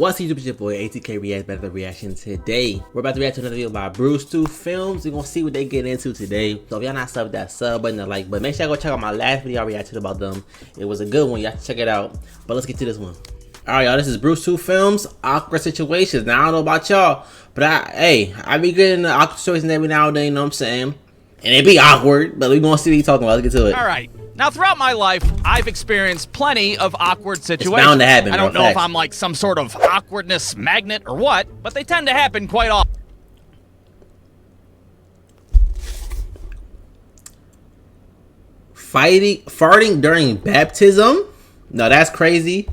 What's YouTube? It's your boy ATK Reacts back to the reaction today. We're about to react to another video by brewstewfilms. We're gonna see what they get into today. So if y'all not subbed, that sub button, the like button. Make sure y'all go check out my last video I reacted about them. It was a good one. Y'all should check it out. But let's get to this one. Alright, y'all, this is brewstewfilms, awkward situations. Now I don't know about y'all, but I be getting the awkward situations every now and then, you know what I'm saying? And it be awkward, but we gonna see what he's talking about. Let's get to it. Alright. Now, throughout my life, I've experienced plenty of awkward situations. It's bound to happen, I don't know facts. if I'm like some sort of awkwardness magnet or what, but they tend to happen quite often. Farting during baptism? No, that's crazy.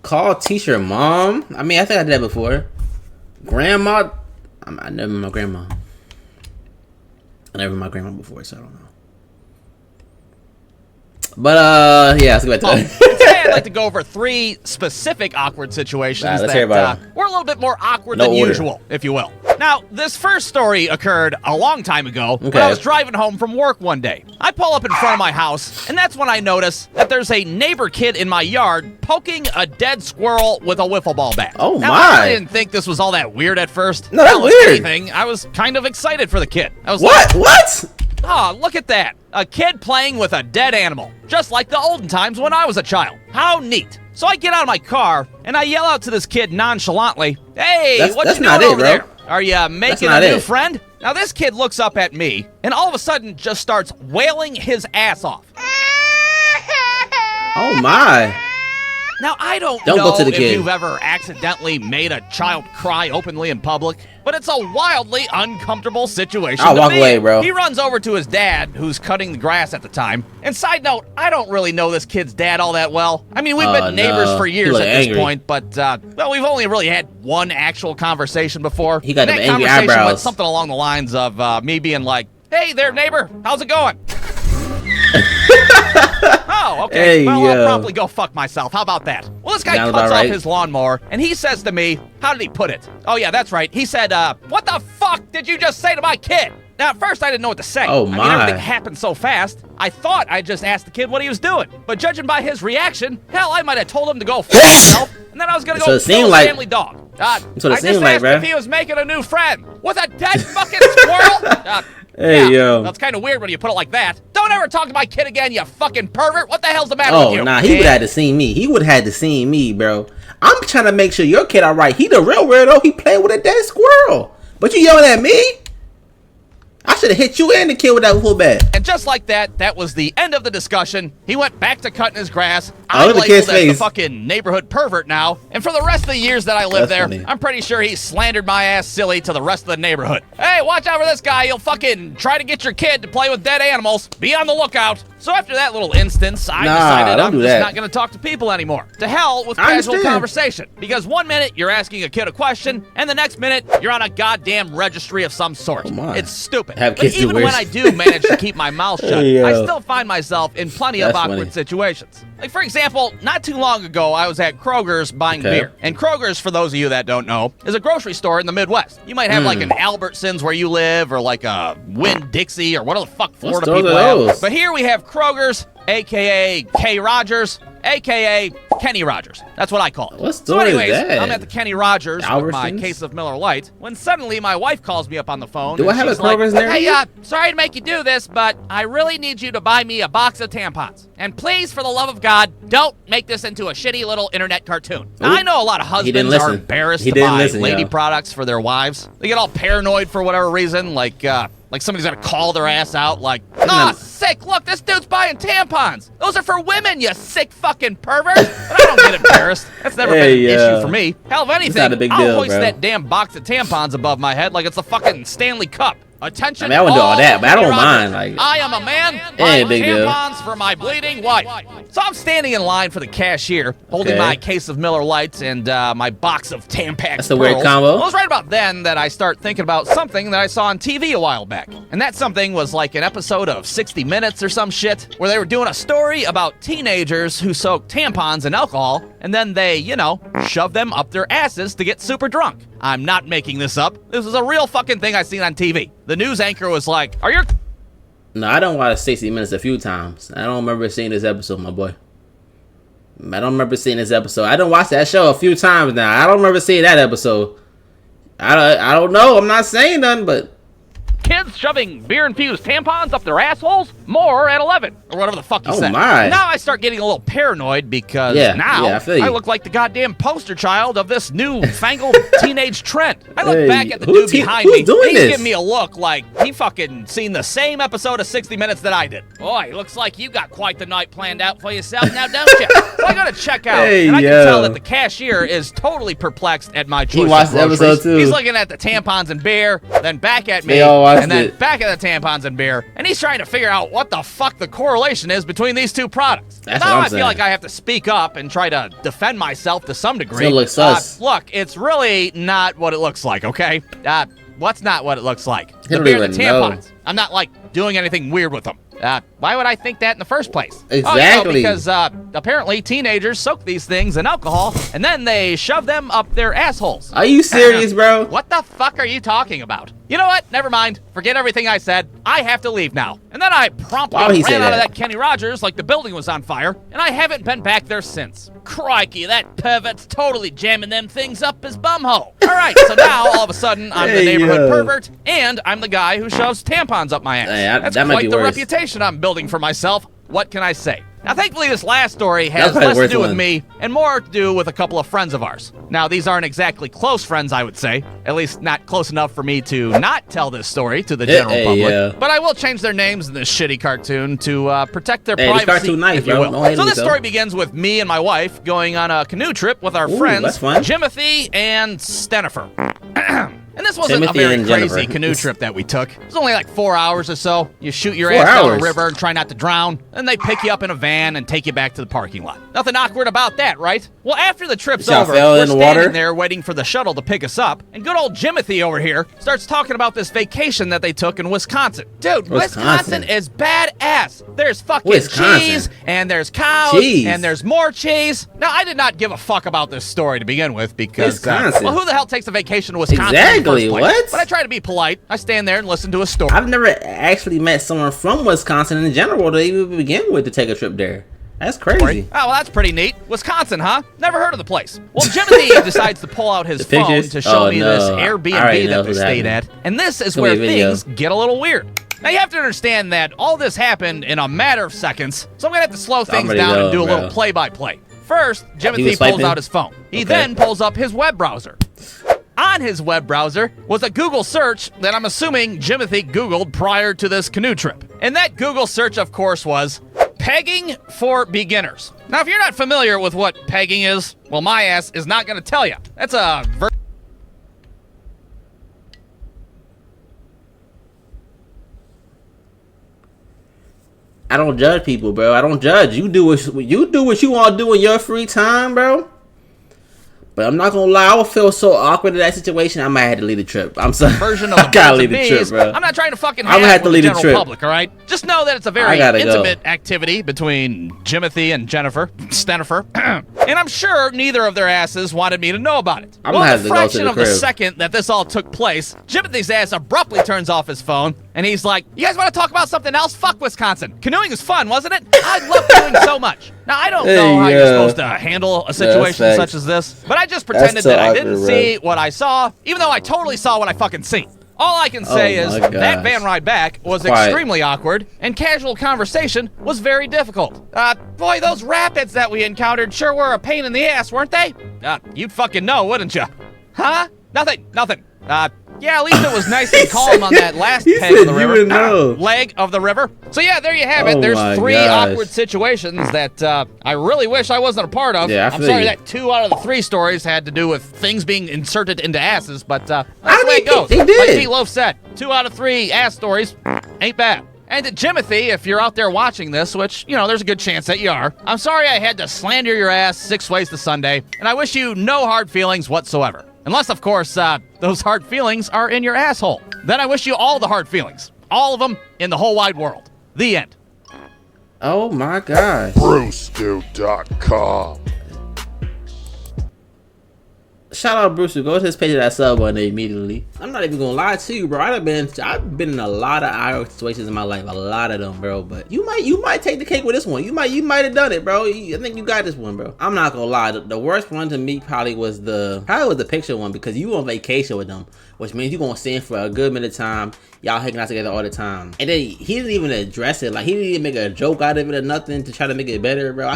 Call teacher mom? I mean, I think I did that before. Grandma? I never met my grandma. I never met my grandma before, so I don't know. But, yeah, let's get back to it. Today, I'd like to go over 3 specific awkward situations that were a little bit more awkward than usual, if you will. Now, this first story occurred a long time ago when I was driving home from work one day. I pull up in front of my house, and that's when I notice that there's a neighbor kid in my yard poking a dead squirrel with a wiffle ball bat. Oh, now, my. I really didn't think this was all that weird at first. No, that's weird. Anything, I was kind of excited for the kid. I was what? What? Oh, look at that. A kid playing with a dead animal, just like the olden times when I was a child. How neat. So I get out of my car, and I yell out to this kid nonchalantly, "Hey, what you doing over there? Are you making a new friend?" Now this kid looks up at me, and all of a sudden just starts wailing his ass off. Oh, my. Now, I don't go know to the if kid. you've ever accidentally made a child cry openly in public, but it's a wildly uncomfortable situation I'll to walk be away, in. bro. He runs over to his dad, who's cutting the grass at the time. And side note, I don't really know this kid's dad all that well. I mean, we've been neighbors for years at this point, but, well, we've only really had one actual conversation before. He got them that angry conversation eyebrows. went something along the lines of me being like, "Hey there, neighbor, how's it going?" Oh, okay. Hey, well, I'll promptly go fuck myself. How about that? Well, this guy cuts off his lawnmower, and he says to me, how did he put it? Oh, yeah, that's right. He said, what the fuck did you just say to my kid? Now, at first, I didn't know what to say. Oh, I mean, my. everything happened so fast, I thought I just asked the kid what he was doing. But judging by his reaction, hell, I might have told him to go fuck himself, and then I was going to go kill his family dog. I just asked if he was making a new friend with a dead fucking squirrel. Hey, yo. That's kind of weird when you put it like that. Don't ever talk to my kid again, you fucking pervert. What the hell's the matter with you? Oh, nah, he would have had to see me. He would have had to see me, bro. I'm trying to make sure your kid all right. He the real weirdo. He playing with a dead squirrel. But you yelling at me? I should have hit you and the kid with that full bat. And just like that, that was the end of the discussion. He went back to cutting his grass. Oh, I'm labeled as the fucking neighborhood pervert now. And for the rest of the years that I lived there, I'm pretty sure he slandered my ass silly to the rest of the neighborhood. Hey, watch out for this guy. He'll fucking try to get your kid to play with dead animals. Be on the lookout. So after that little instance, I decided I'm just not going to talk to people anymore. To hell with casual conversation. Because one minute you're asking a kid a question, and the next minute you're on a goddamn registry of some sort. It's stupid. But even when I do manage to keep my mouth shut, I still find myself in plenty of awkward situations. Like, for example, not too long ago, I was at Kroger's buying beer. And Kroger's, for those of you that don't know, is a grocery store in the Midwest. You might have like an Albertsons where you live, or like a Winn-Dixie, or whatever the fuck Florida people have. But here we have Kroger's, a.k.a. K. Rogers, a.k.a. Kenny Rogers. That's what I call it. So anyways, I'm at the Kenny Rogers with my case of Miller Lite, when suddenly my wife calls me up on the phone. Do I have a Kroger's there? Hey, sorry to make you do this, but I really need you to buy me a box of tampons. And please, for the love of God, don't make this into a shitty little internet cartoon. Now, I know a lot of husbands are embarrassed to buy lady products for their wives. They get all paranoid for whatever reason, like somebody's gonna call their ass out, like, "Oh, sick, look, this dude's buying tampons. Those are for women, you sick fucking pervert." But I don't get embarrassed. That's never been an issue for me. Hell, if anything, I'll hoist that damn box of tampons above my head like it's a fucking Stanley Cup. Attention, I mean, I wouldn't do all that, but I don't mind. Like, I am a man buying tampons for my bleeding wife. So I'm standing in line for the cashier, holding my case of Miller Lights and my box of Tampax. That's a weird combo. Well, it was right about then that I start thinking about something that I saw on TV a while back. And that something was like an episode of 60 Minutes or some shit, where they were doing a story about teenagers who soak tampons in alcohol, and then they, you know, shove them up their asses to get super drunk. I'm not making this up. This was a real fucking thing I seen on TV. The news anchor was like, "Are you..." No, I don't watch 60 Minutes a few times. I don't remember seeing this episode, my boy. I don't remember seeing this episode. I done watched that show a few times now. I don't remember seeing that episode. I don't know. I'm not saying nothing, but Kids shoving beer-infused tampons up their assholes? More at 11, or whatever the fuck you said. Oh my. Now I start getting a little paranoid because I look like the goddamn poster child of this new fangled teenage trend. I look back at the dude behind me, and he's giving me a look like he fucking seen the same episode of 60 Minutes that I did. Boy, looks like you got quite the night planned out for yourself now, don't you? So I go to check out, and I can tell that the cashier is totally perplexed at my choice of groceries. The episode too. He's looking at the tampons and beer, then back at me, and then back at the tampons and beer, and he's trying to figure out what the fuck the correlation is between these two products. Now I feel like I have to speak up and try to defend myself to some degree. Look, it's really not what it looks like, okay? What's not what it looks like? The beer and the tampons. I'm not, like, doing anything weird with them. Why would I think that in the first place? Exactly. Because apparently teenagers soak these things in alcohol and then they shove them up their assholes. Are you serious, bro? What the fuck are you talking about? You know what? Never mind. Forget everything I said. I have to leave now. And then I promptly ran out of that Kenny Rogers like the building was on fire, and I haven't been back there since. Crikey, that pervert's totally jamming them things up his bumhole. All right, so now all of a sudden I'm the neighborhood pervert, and I'm the guy who shoves tampons up my ass. That's quite the reputation I'm building for myself. What can I say? Now, thankfully, this last story has less to do with me and more to do with a couple of friends of ours. Now, these aren't exactly close friends, I would say. At least not close enough for me to not tell this story to the general public. But I will change their names in this shitty cartoon to protect their privacy, if you will. So this story begins with me and my wife going on a canoe trip with our friends, Jimothy and Stenifer. And this wasn't a very crazy canoe trip that we took. It was only like 4 hours or so. You shoot your ass down a river and try not to drown. Then they pick you up in a van and take you back to the parking lot. Nothing awkward about that, right? Well, after the trip's over, we're standing there waiting for the shuttle to pick us up. And good old Jimothy over here starts talking about this vacation that they took in Wisconsin. Dude, Wisconsin is badass. There's fucking cheese, and there's cows, and there's more cheese. Now, I did not give a fuck about this story to begin with because, well, who the hell takes a vacation to Wisconsin? Exactly. What? But I try to be polite. I stand there and listen to a story. I've never actually met someone from Wisconsin in general to even begin with to take a trip there. That's crazy. Oh, well, that's pretty neat. Wisconsin, huh? Never heard of the place. Well, Jimothy decides to pull out his phone to show me this Airbnb that they stayed at. And this is where things get a little weird. Now, you have to understand that all this happened in a matter of seconds, so I'm going to have to slow things down and do a little play-by-play. First, Jimothy pulls out his phone. He then pulls up his web browser. On his web browser was a Google search that I'm assuming Jimothy Googled prior to this canoe trip. And that Google search, of course, was pegging for beginners. Now, if you're not familiar with what pegging is, well, my ass is not going to tell you. That's a I don't judge people, bro. I don't judge. You do what you want to do in your free time, bro. But I'm not gonna lie, I would feel so awkward in that situation. I might have to leave the trip. I'm sorry. Version of the gotta leave the trip, bro. I'm not trying to fucking have to leave the general public, all right? Just know that it's a very intimate activity between Jimothy and Stenifer. And I'm sure neither of their asses wanted me to know about it. Well, in the fraction of the second that this all took place, Jimothy's ass abruptly turns off his phone, and he's like, "You guys want to talk about something else? Fuck Wisconsin. Canoeing is fun, wasn't it? I love canoeing so much." Now, I don't know how you're supposed to handle a situation such as this, but I just pretended that I didn't see what I saw, even though I totally saw what I fucking seen. All I can say is that van ride back was extremely awkward, and casual conversation was very difficult. Boy, those rapids that we encountered sure were a pain in the ass, weren't they? You'd fucking know, wouldn't you? Huh? Nothing. Yeah, at least it was nice and calm on that last peg of the river. Leg of the river. So yeah, there you have it. There's 3 awkward situations that I really wish I wasn't a part of. Yeah, I'm sorry that 2 out of the 3 stories had to do with things being inserted into asses, but that's the way it goes. Like Pete Loaf said, 2 out of 3 ass stories ain't bad. And to Jimothy, if you're out there watching this, which, you know, there's a good chance that you are, I'm sorry I had to slander your ass 6 ways to Sunday, and I wish you no hard feelings whatsoever. Unless, of course, those hard feelings are in your asshole. Then I wish you all the hard feelings. All of them in the whole wide world. The end. Oh my gosh. brewstew.com shout out Brewstew. Go to his page of that sub button immediately. I'm not even gonna lie to you, bro. I've been in a lot of awkward situations in my life, a lot of them, bro. But you might take the cake with this one. You might have done it, bro. I think you got this one, bro. I'm not gonna lie. The worst one to me probably was the picture one, because you on vacation with them, which means you gonna see him for a good minute of time. Y'all hanging out together all the time, and then he didn't even address it. Like, he didn't even make a joke out of it or nothing to try to make it better, bro.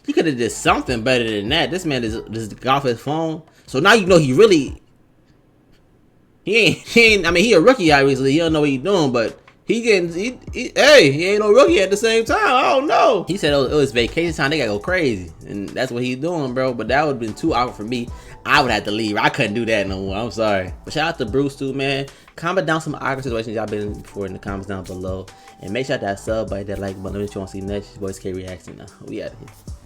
He could have did something better than that. This man just got off his phone, so now you know he ain't. I mean, he a rookie, obviously. He don't know what he's doing, but he ain't no rookie at the same time. I don't know. He said it was vacation time. They gotta go crazy, and that's what he's doing, bro. But that would have been too awkward for me. I would have to leave. I couldn't do that no more. I'm sorry. But shout out to Brewstew, man. Comment down some awkward situations y'all been in before in the comments down below, and make sure that sub button, that like button, if you want to see next. Your boys K reacting now. We out of here.